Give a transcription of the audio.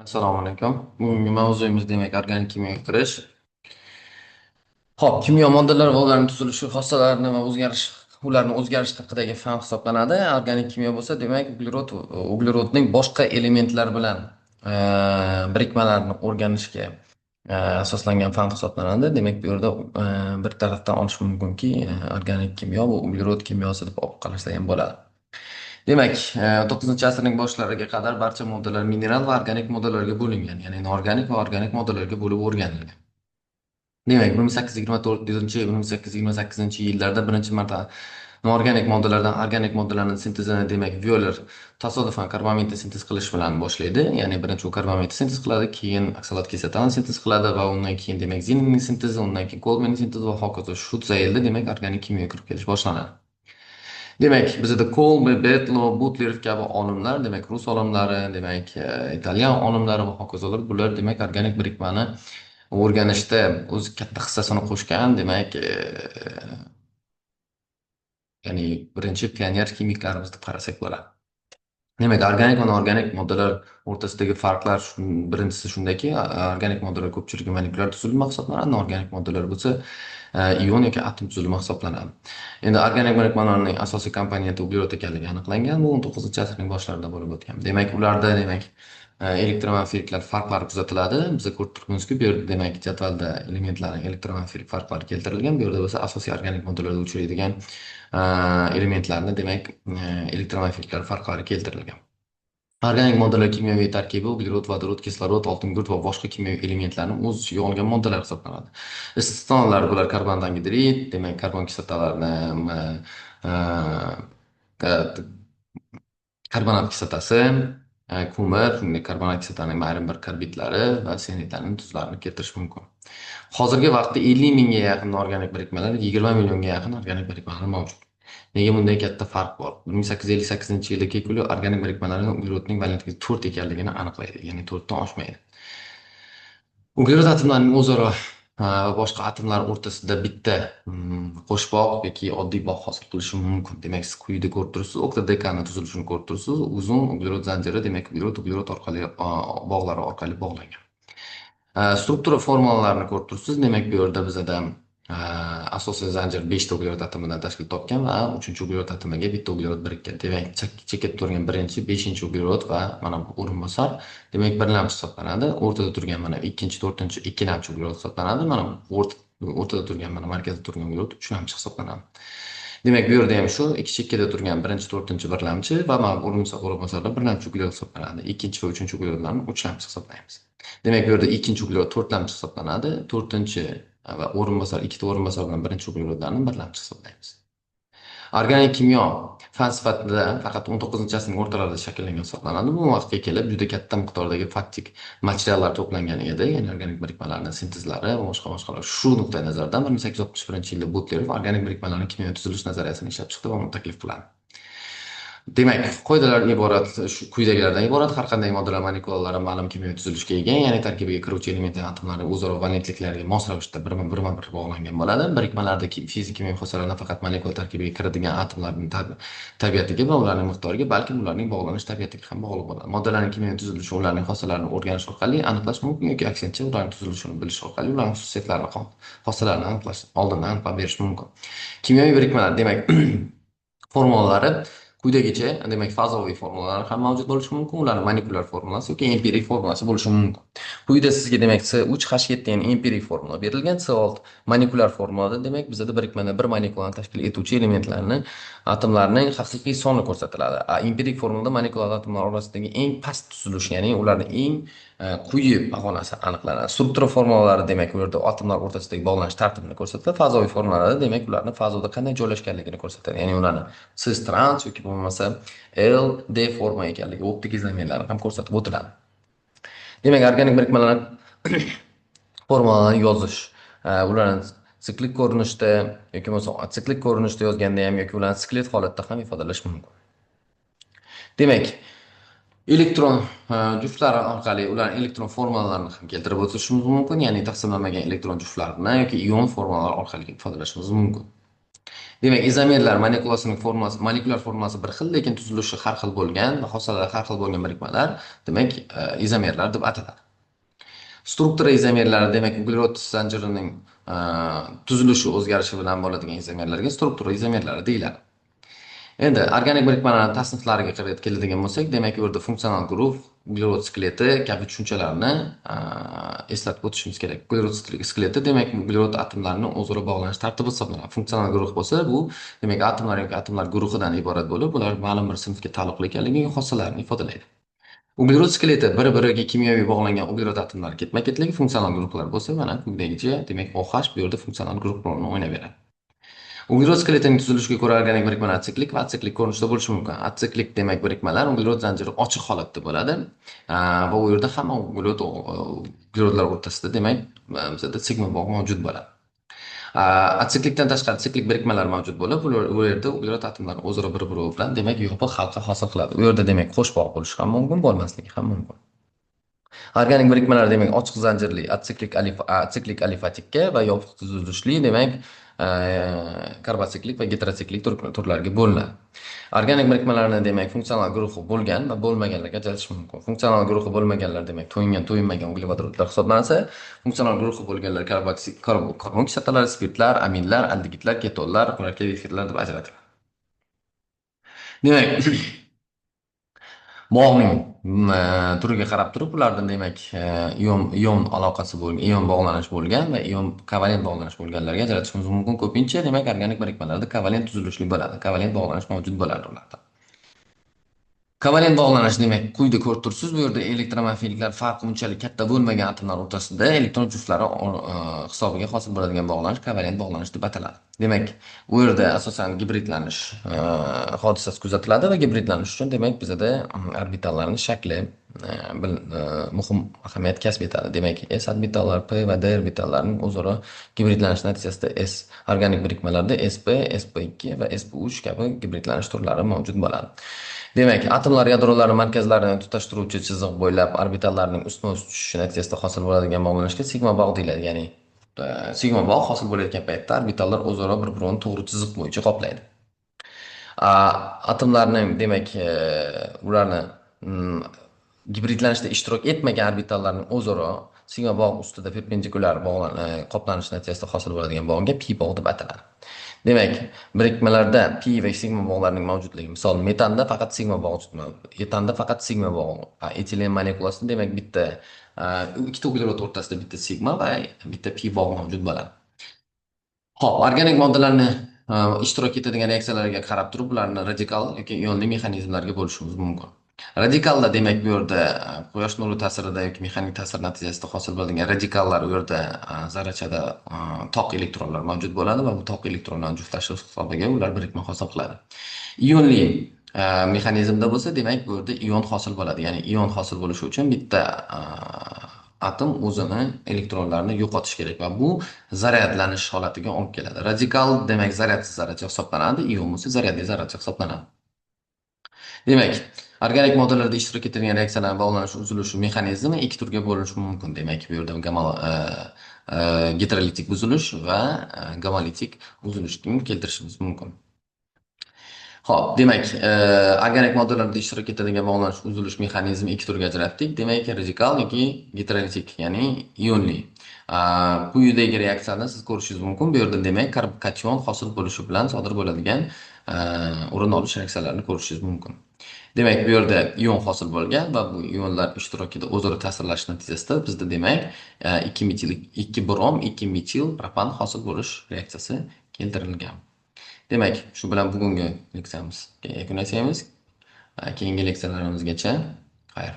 Assalomu alaykum. Bugungi mavzuyimiz demak organik kimyoga kirish. Xo'p, kimyo moddalari va ularning tuzilishi xossalarini va ularning o'zgarishi haqidagi fan hisoblanadi. Organik kimyo bo'lsa, demak, uglerodning boshqa elementlar bilan e, birikmalarini o'rganishga asoslangan fan hisoblanadi. Demak, bu yerda bir tarafdan olish mumkinki, organik kimyo bu uglerod kimyosi deb olib qarashsa ham bo'ladi. Demak, 9 asrning boshlariga qadar barcha moddalar mineral va organik moddalarga bo'lingan, ya'ni inorganik va organik moddalarga bo'lib o'rganilgan. Demak, 1824-1828-yillarda birinchi marta noorganik moddalardan organik moddalarning sintezini, demak, Violer tasodifan karbamidni sintez qilish bilan boshlaydi. Ya'ni birinchi u karbamidni sintez qiladi, keyin oksalat kislotani sintez qiladi va undan keyin demak zinning sintezi, undan keyin Goldmanning sintezi va hokazo. Shu zaylda demak organik kimyo kirib kelish boshlanadi. Demak, bizda Kolbe, Betlo, Butler kabi olimlar, demak, rus olimlari, demak, italyan olimlari va hokazolar bular demak organik birikmani o'rganishda o'z katta hissasini qo'shgan, demak, ya'ni birinchi pioner kimiklarimiz deb qarasak bo'ladi. Demak, organik va noorganik moddalar o'rtasidagi farqlar birinchisi shundaki, organik moddalar ko'pchiligi molekulyar tuzilma hisoblanadi, noorganik moddalar bo'lsa ion yoki atom tuzilma hisoblanadi. Endi organik birikmalarning asosiy komponenti uglerod ekanligi aniqlangan. Bu 19-asrning boshlarida bo'lib o'tgan. Demak, ularda demak elektromanfiliklar farqlari kuzatiladi. Biz ko'rib turibmizki, bu yerda demak jadvalda elementlarning elektromanfilik farqlari keltirilgan. Bu yerda bo'lsa asosiy organik moddalarda uchraydigan elementlarni demak elektromanfiliklar farqlari keltirilgan. Organik moddalar kimyoviy tarkibi uglerod, vodorod, kislorod, oltingurt va boshqa kimyoviy elementlarni o'z ichiga olgan moddalar hisoblanadi. Istisnolar bular karbon angidrid, demak karbon kislotalarni karbonat kislotasi, ko'mir, shuningdek karbonat kislotaning ayrim bir karbidlari va senitlarning tuzlarini keltirish mumkin. Hozirgi vaqtda 50 mingga yaqin organik birikmalar, 20 millionga yaqin organik birikmalar mavjud. Nega bunday katta farq bor? 1858-yilda Kekule organik birikmalarning uglerodning valentligi 4 ekanligini aniqlaydi, ya'ni 4 dan oshmaydi. Uglerod atomlarining o'zaro va boshqa atomlar o'rtasida bitta qo'shbog' yoki oddiy bog' hosil qilishi mumkin. Demak, siz quyida ko'rib turibsiz, oktodekani tuzilishini ko'rib turibsiz. Uzun uglerod zanjiri, demak, uglerod orqali bog'lari orqali bog'langan. Struktura formulalarni ko'rib turibsiz. Demak, bu yerda bizada asosiy zanjir 5 ta uglerod atomidan tashkil topgan va 3-chi uglerod atomiga bitta uglerod birikkan. Demak, chekib turgan 1-chi, 5-chi uglerod va mana bu o'rinbosar, demak, birlamchi hisoblanadi. O'rtada turgan mana 2-chi, 4-chi, 2-lamchi uglerod hisoblanadi. Mana o'rtada turgan, mana markazda turgan uglerod 3-lamchi hisoblanadi. Demak, bu yerda ham shu ikki chekkada turgan 1-chi, 4-chi birlamchi va mana o'rinbosarda birlamchi uglerod hisoblanadi. 2-chi va 3-chi uglerodlarni 3lamchi hisoblaymiz. Demak, bu yerda 2-chi uglerod 4lamchi hisoblanadi. 4-chi va ikkita o'rinbosar bilan 1-chi uglerodlarni birlamchi hisoblaymiz. Organik kimyo fan sifatida faqat 19-asrning o'rtalarida shakllangan hisoblanadi. Bu vaqtga kelib juda katta miqdordagi faktik materiallar to'plangan edi, ya'ni organik birikmalarning sintezlari va boshqalar. Shu nuqtai nazardan 1861-yilda Butler organik birikmalarning kimyoviy tuzilish nazariyasini ishlab chiqdi va uni taklif qiladi. Demak, qoidalar quyidagilardan iborat. Har qanday moddalar molekulalari ma'lum kimyoviy tuzilishga ega, ya'ni tarkibiga kiruvchi elementlar atomlari o'zaro valentliklariga mos ravishda birma-bir bog'langan bo'ladi. Birikmalarda fizik-kimyoviy xossalar nafaqat molekula tarkibiga kiradigan atomlarning tabiatiga va ularning miqdoriga, balki ularning bog'lanish tabiatiga ham bog'liq bo'ladi. Moddalarning kimyoviy tuzilishi ularning xossalarini o'rganish orqali aniqlash mumkin yoki aksincha ularning tuzilishini bilish orqali ularning xususiyatlarini, xossalarini oldindan aniqlab berish mumkin. Kimyoviy birikmalar, demak, formulalari quyidagicha, demak, fazoviy formulalar ham mavjud bo'lishi mumkin. Ularning molekulyar formulasi yoki empirik formulasi bo'lishi mumkin. Quyida sizga demak C3H7 degan empirik formula berilgan. C6 molekulyar formulada demak bizda birikmada bir molekulani tashkil etuvchi elementlarning atomlarning haqiqiy soni ko'rsatiladi. Empirik formulada molekulalar atomlar orasidagi eng past tuzilish, ya'ni ularning eng quyi pog'onasi aniqlanadi. Struktura formulalari demak u yerda atomlar o'rtasidagi bog'lanish tartibini ko'rsatadi. Fazoviy formulalarda demak ularning fazoda qanday joylashganligini ko'rsatadi. Ya'ni ularni cis trans yoki bo'lmasa L, D forma ekanligi, optik izlanmalarni ham ko'rsatib o'tiladi. Demak, organik birikmalar formulalarni yozish, ularni siklik ko'rinishda yoki bo'lmasa siklik ko'rinishda yozganda ham yoki ularni sklet holatda ham ifodalash mumkin. Demak, elektron juftlari orqali ularning elektron formulalarini ham keltirib o'tishimiz mumkin, ya'ni taqsimlanmagan elektron juftlarini yoki ion formulalar orqali ifodalashimiz mumkin. Demak, izomerlar molekulyar formasi bir xil, lekin tuzilishi har xil bo'lgan va xossalari har xil bo'lgan birikmalar, demak, izomerlar deb ataladi. Struktura izomerlari, demak, uglerod zanjirining e, tuzilishi o'zgarishi bilan bo'ladigan izomerlarga struktura izomerlari deyiladi. Endi organik birikmalarning tasniflariga keladigan bo'lsak, demak, u yerda funksional guruh, uglerod skeleti kabi tushunchalarni eslatib o'tishimiz kerak. Uglerod skeleti, demak, uglerod atomlarining o'zaro bog'lanish tartibi hisoblanadi. Funksional guruh bo'lsa, bu demak atomlar yoki atomlar guruhidan iborat bo'lib, ular ma'lum bir sinfga taalluqli ekanligiga xossalarini ifodalaydi. Uglerod skeleti bir-biriga kimyoviy bog'langan uglerod atomlari ketma-ketligi funksional guruhlar bo'lsa, mana quyidagicha, demak, OH bu yerda funksional guruh rolini o'ynab beradi. Uglerod skeletining tuzilishiga ko'ra organik birikmalar atsiklik va atsiklik ko'rinishda bo'lishi mumkin. Atsiklik demak birikmalar uglerod zanjiri ochiq holatda bo'ladi. Va u yerda hamma uglerodlar o'rtasida demak bizada sigma bog' mavjud bo'ladi. Atsiklikdan tashqari siklik birikmalar mavjud bo'lib, u yerda uglerod atomlari o'zaro bir-biri bilan demak yopiq halqa hosil qiladi. U yerda demak qo'sh bog' bo'lishi ham mumkin, bo'lmasligi ham mumkin. Organik birikmalar demak ochiq zanjirli atsiklik alifatikka va yopiq tuzilishli demak e, karbosiklik va heterosiklik turlarga bo'linadi. Organik birikmalarni demak funksional guruhi bo'lgan va bo'lmaganlarga ajratish mumkin. Funksional guruhi bo'lmaganlar demak to'yinmagan uglevodorodlar hisoblansa, funksional guruhi bo'lganlar karbon kislotalari, spirtlar, aminlar, aldegidlar, ketonlar, murakkab efirlar deb ajratiladi. Demak, bog'ning turiga qarab turib, ularda demak ion aloqasi bo'lgan, ion bog'lanish bo'lgan va ion kovalent bog'lanish bo'lganlarga ajratishimiz mumkin. Ko'pincha demak organik birikmalarda kovalent tuzilishli bo'ladi. Kovalent bog'lanish mavjud bo'ladi ularda. Kovalent bog'lanish demak quyida ko'rib turibsiz, bu yerda elektromobilliklar farqi unchalik katta bo'lmagan atomlar o'rtasida elektron juftlari hisobiga hosil bo'ladigan bog'lanish kovalent bog'lanish deb ataladi. Demak, u yerda asosan gibridlanish hodisasi kuzatiladi va gibridlanish uchun demak bizada orbitallarning shakli muhim ahamiyat kasb etadi. Demak, s orbitallar, p va d orbitallarining o'zaro gibridlanish natijasida organik birikmalarda sp, sp2 va sp3 kabi gibridlanish turlari mavjud bo'ladi. Demak, atomlar yadrolari markazlarini tutashtiruvchi chiziq bo'ylab orbitallarning ustma-ust tushishi natijasida hosil bo'ladigan bog'lanishga sigma bog' deyiladi. Ya'ni sigma bog' hosil bo'layotgan paytda orbitallar o'zaro bir-birini to'g'ri chiziq bo'yicha qoplaydi. Atomlarning demak ularni gibridlanishda ishtirok etmagan orbitallarning o'zaro sigma bog' ustida perpendikulyar qoplanish natijasida hosil bo'ladigan bog'ga pi bog' deb ataladi. Demak, birikmalarda pi va sigma bog'larining mavjudligi, misol metanda faqat sigma bog' mavjud, etanda faqat sigma bog', etilen molekulasida demak bitta ikkita uglerod o'rtasida bitta sigma va bitta pi bog' mavjud bo'ladi. Xo'p, organik moddalarni ishtirok etadigan reaksiyalarga qarab turib, ularni radikal yoki ionli mexanizmlarga bo'lishimiz mumkin. Radikalda demak bu yerda quyosh nuri ta'sirida yoki mexanik ta'sir natijasida hosil bo'ladigan radikallar u yerda zarrachada toq elektronlar mavjud bo'ladi va bu toq elektronlarni juftlashish hisobiga ular birikma hosil qiladi. Ionli mexanizmda bo'lsa, demak bu yerda ion hosil bo'ladi. Ya'ni ion hosil bo'lishi uchun bitta atom o'zini elektronlarini yo'qotish kerak va bu zaryadlanish holatiga olib keladi. Radikal demak zaryadsiz zarracha hisoblanadi, ion bo'lsa zaryadli zarracha hisoblanadi. Demak, organik moddalarda ishtirok etilgan reaksiyalar bog'lanish uzilishi mexanizmi ikki turga bo'linishi mumkin. Demak, bu yerda gidrolitik buzilish va gamolitik buzilishni keltirishimiz mumkin. Xo'p, demak, organik moddalarda ishtirok etadigan bog'lanish uzilish mexanizmi ikki turga ajratdik. Demak, radikal yoki heterolitik, ya'ni ionli. Quyidagi reaksiyani siz ko'rishingiz mumkin. Bu yerda demak, karbon hosil bo'lishi bilan sodir bo'ladigan o'rin olish reaksiyalarini ko'rishingiz mumkin. Demak, bu yerda ion hosil bo'lgan va bu ionlar ishtirokida o'zaro ta'sirlash natijasida bizda demak 2 metil 2 brom 2 metil propan hosil bo'lish reaksiyasi keltirilgan. Demak, shu bilan bugungi leksiyamizga yakun yasaymiz. Keyingi leksiyalarimizgacha xayr.